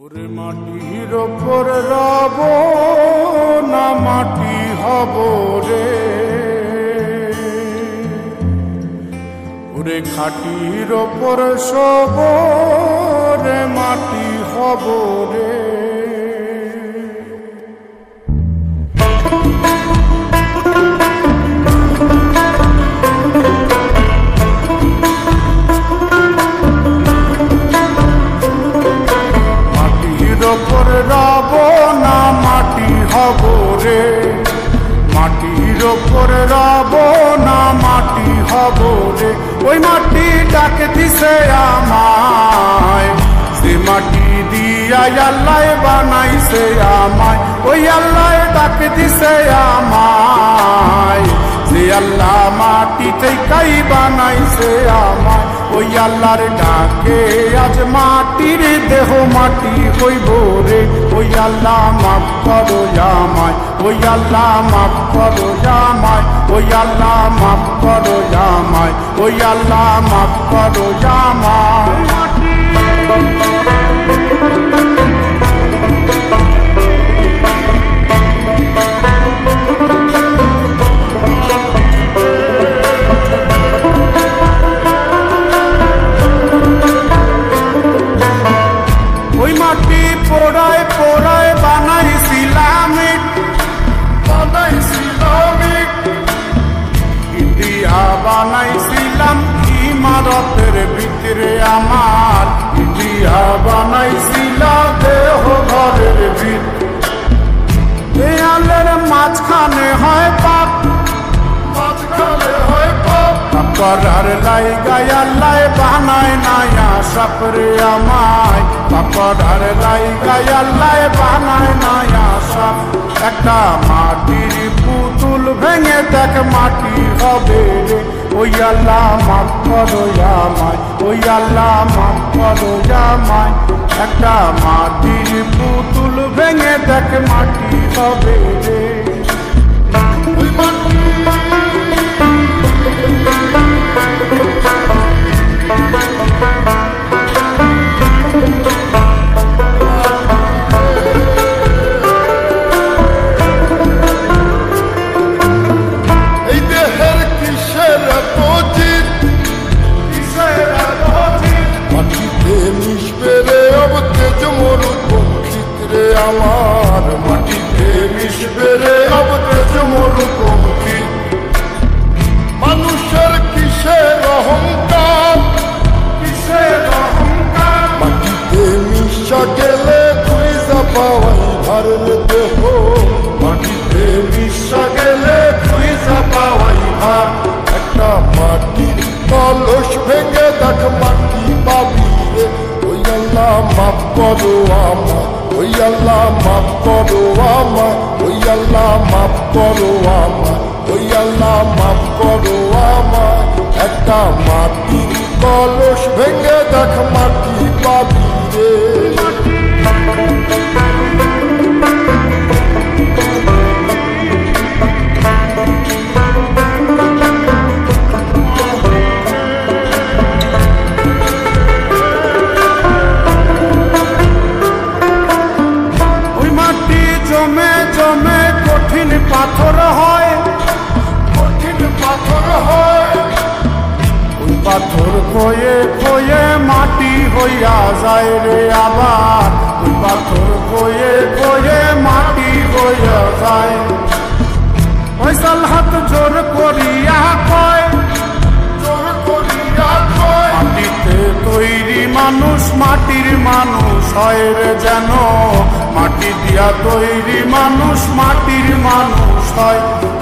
ওরে মাটির ওপর রব না মাটি হব রে, ওরে খাটির ওপর সব রে মাটি হব রে। ওপর রব না মাটি হব রে, মাটির ওপর রব না মাটি হব রে। ওই মাটি ডাকে দিছে আমায়, সে মাটি দিয়া আল্লাহ বানাইছে আমায়। ওই আল্লাহ ডাকে দিছে আমায়, যে আল্লাহ মাটি থেকেই বানাইছে আমায়। ওই আল্লাহর ডাকে আজ মাটির দেহ মাটি হইব রে। ওই আল্লাহ মাফ করো আমায়, ওই আল্লাহ মাফ করো আমায়, ওই আল্লাহ মাফ করো আমায়, ওই আল্লাহ মাফ করো আমায়। ওই মাটি পোড়ায় পোড়ায় বানাইছিলাম ইন্ডিয়া, বানাইছিলাম ইমারতের ভিতরে আমার, ইন্ডিয়া বানাইছিলাম দেহ ঘরের ভিতরে। দেয়ালের মাঝখানে হয় পাপ, মাঝখানে হয় পাপ, পাপড়ার লাইগায় আল্লাহ বানায় নায়া সাপরে আমায়। পাপড়ার লাইগায় আল্লাহ বানায় নায়া সাপ। একটা মাটির পুতুল ভেঙে দেখ মাটি হবে রে। ওই আল্লাহ মাফ করো আমায়, ওই আল্লাহ মাফ করো আমায়। একটা মাটির পুতুল ভেঙে দেখ মাটি হবে রে। ওই মাটি আমার, মাটিতে মিশবে রে অবতেজ মরুভূমি। মানুষের কিসের অহংকার, কিসের অহংকার, মাটিতে মিশা গেলে তুই যা পাওয়াই ভারের দেহ। মাটিতে মিশা গেলে তুই যা পাওয়াই ভার। একটা মাটির কলস ভেঙে দেখ মাটি পাবি রে। ওই আল্লাহ মাফ করো আমায়, ওই আল্লাহ মাফ করো আমায়, ওই আল্লাহ মাফ করো আমায়, ওই আল্লাহ মাফ করো আমায়। একটা মাটির কলস ভেঙে দেখ মাটি পাবি রে। জমে জমে কঠিন পাথর হয়, কঠিন পাথর হয়। ওই পাথর খয়ে খয়ে মাটি হইয়া যায় রে আবার। ওই পাথর খয়ে খয়ে মাটি হইয়া যায়। ওই সাল হাত জোর করিয়া কয়, জোর করিয়া কয়, মাটিতে তৈরি মানুষ মাটির মানুষ হয় রে যেন। মাটি দিয়া তৈরি মানুষ মাটির মানুষ হয়।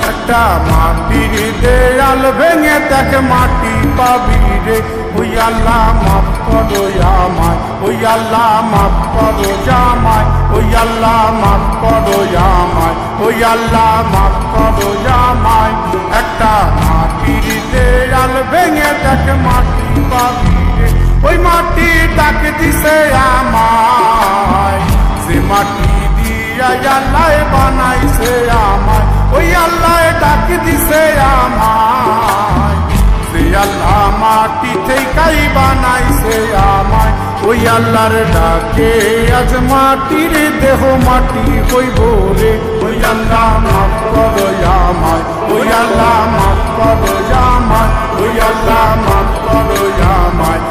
একটা মাটির দেয়াল ভেঙে দেখ মাটি পাবি রে। ওই আল্লাহ মাফ করো আমায়, ওই আল্লাহ মাফ করো আমায়, ওই আল্লাহ মাফ করো আমায়, ওই আল্লাহ মাফ করো আমায়। একটা মাটির দেয়াল ভেঙে দেখ মাটি পাবি রে। ওই মাটি ডাক দিছে আমায়, যে মাটি দিয়া আল্লাহ বানাইছে আমায়। ওই আল্লাহ ডাক দিছে আমায়, যে আল্লাহ মাটি থেকেই বানাইছে আমায়। ওই ওই আল্লাহর ডাকে আজ মাটির দেহ মাটি হইব রে। ওই আল্লাহ মাফ করো আমায়, ওই আল্লাহ মাফ করো আমায়, ওই আল্লাহ মাফ করো আমায়,